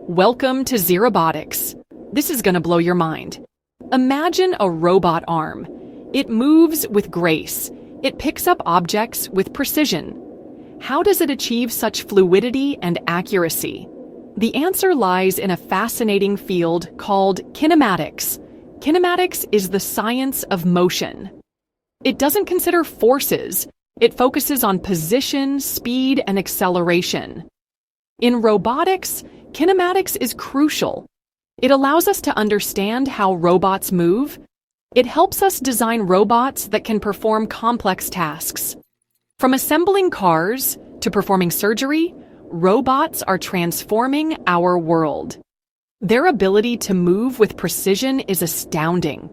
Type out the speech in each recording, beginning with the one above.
Welcome to Robotics. This is going to blow your mind. Imagine a robot arm. It moves with grace. It picks up objects with precision. How does it achieve such fluidity and accuracy? The answer lies in a fascinating field called kinematics. Kinematics is the science of motion. It doesn't consider forces. It focuses on position, speed, and acceleration. In robotics, kinematics is crucial. It allows us to understand how robots move. It helps us design robots that can perform complex tasks. From assembling cars to performing surgery, robots are transforming our world. Their ability to move with precision is astounding.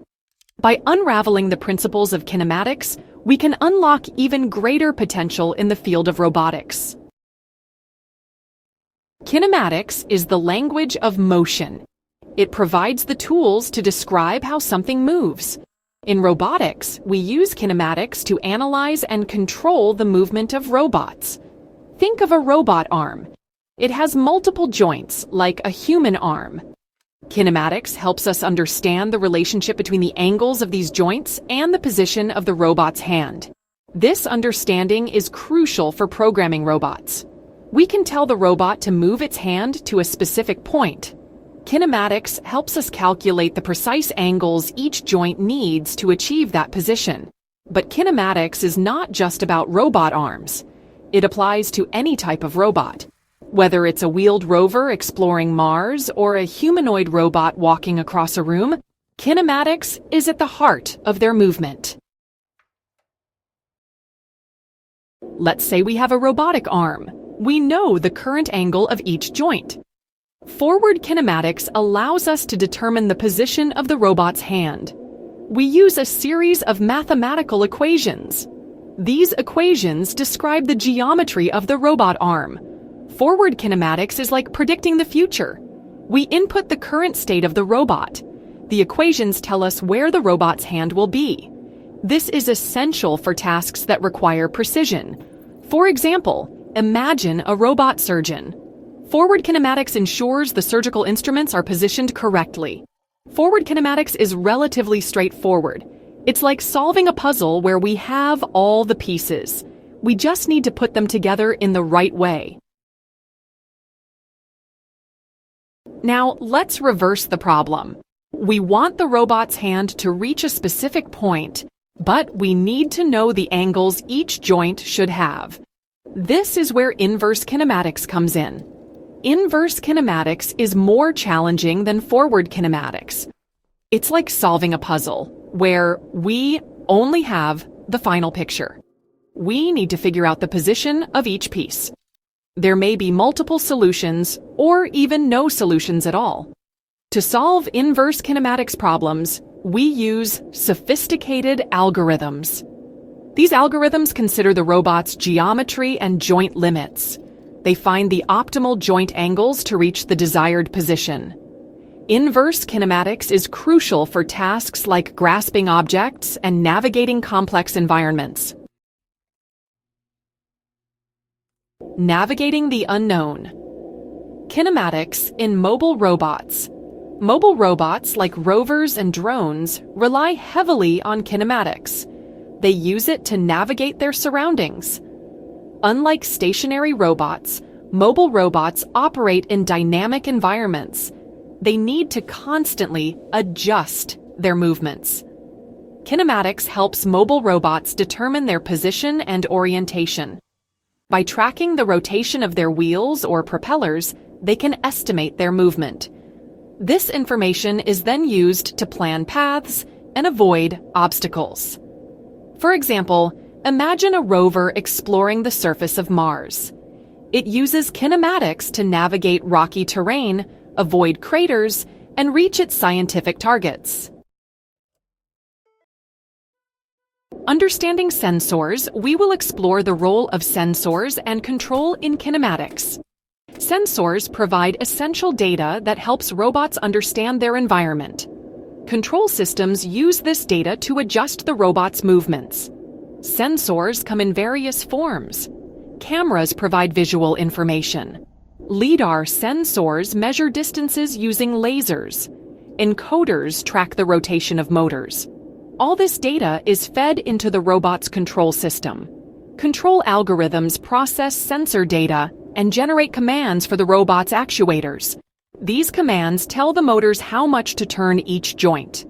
By unraveling the principles of kinematics, we can unlock even greater potential in the field of robotics. Kinematics is the language of motion. It provides the tools to describe how something moves. In robotics, we use kinematics to analyze and control the movement of robots. Think of a robot arm. It has multiple joints, like a human arm. Kinematics helps us understand the relationship between the angles of these joints and the position of the robot's hand. This understanding is crucial for programming robots. We can tell the robot to move its hand to a specific point. Kinematics helps us calculate the precise angles each joint needs to achieve that position. But kinematics is not just about robot arms. It applies to any type of robot. Whether it's a wheeled rover exploring Mars or a humanoid robot walking across a room, kinematics is at the heart of their movement. Let's say we have a robotic arm. We know the current angle of each joint. Forward kinematics allows us to determine the position of the robot's hand. We use a series of mathematical equations. These equations describe the geometry of the robot arm. Forward kinematics is like predicting the future. We input the current state of the robot. The equations tell us where the robot's hand will be. This is essential for tasks that require precision. For example, imagine a robot surgeon. Forward kinematics ensures the surgical instruments are positioned correctly. Forward kinematics is relatively straightforward. It's like solving a puzzle where we have all the pieces. We just need to put them together in the right way. Now, let's reverse the problem. We want the robot's hand to reach a specific point, but we need to know the angles each joint should have. This is where inverse kinematics comes in. Inverse kinematics is more challenging than forward kinematics. It's like solving a puzzle, where we only have the final picture. We need to figure out the position of each piece. There may be multiple solutions, or even no solutions at all. To solve inverse kinematics problems, we use sophisticated algorithms. These algorithms consider the robot's geometry and joint limits. They find the optimal joint angles to reach the desired position. Inverse kinematics is crucial for tasks like grasping objects and navigating complex environments. Navigating the unknown. Kinematics in mobile robots. Mobile robots, like rovers and drones, rely heavily on kinematics. They use it to navigate their surroundings. Unlike stationary robots, mobile robots operate in dynamic environments. They need to constantly adjust their movements. Kinematics helps mobile robots determine their position and orientation. By tracking the rotation of their wheels or propellers, they can estimate their movement. This information is then used to plan paths and avoid obstacles. For example, imagine a rover exploring the surface of Mars. It uses kinematics to navigate rocky terrain, avoid craters, and reach its scientific targets. Understanding sensors, we will explore the role of sensors and control in kinematics. Sensors provide essential data that helps robots understand their environment. Control systems use this data to adjust the robot's movements. Sensors come in various forms. Cameras provide visual information. LiDAR sensors measure distances using lasers. Encoders track the rotation of motors. All this data is fed into the robot's control system. Control algorithms process sensor data and generate commands for the robot's actuators. These commands tell the motors how much to turn each joint.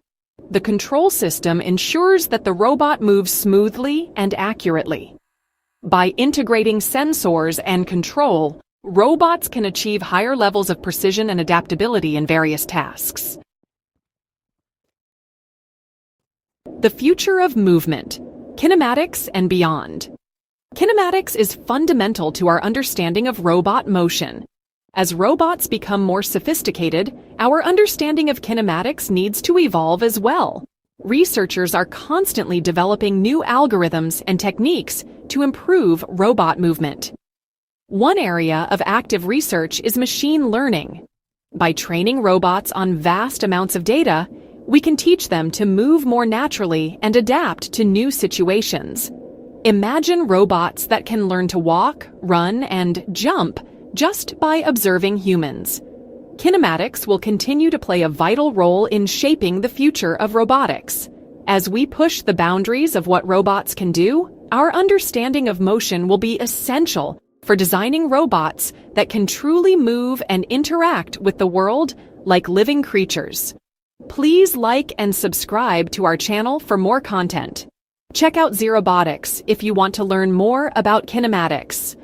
The control system ensures that the robot moves smoothly and accurately. By integrating sensors and control, robots can achieve higher levels of precision and adaptability in various tasks. The future of movement, kinematics and beyond. Kinematics is fundamental to our understanding of robot motion. As robots become more sophisticated, our understanding of kinematics needs to evolve as well. Researchers are constantly developing new algorithms and techniques to improve robot movement. One area of active research is machine learning. By training robots on vast amounts of data, we can teach them to move more naturally and adapt to new situations. Imagine robots that can learn to walk, run, and jump just by observing humans. Kinematics will continue to play a vital role in shaping the future of robotics. As we push the boundaries of what robots can do, our understanding of motion will be essential for designing robots that can truly move and interact with the world like living creatures. Please like and subscribe to our channel for more content. Check out Robotics if you want to learn more about kinematics.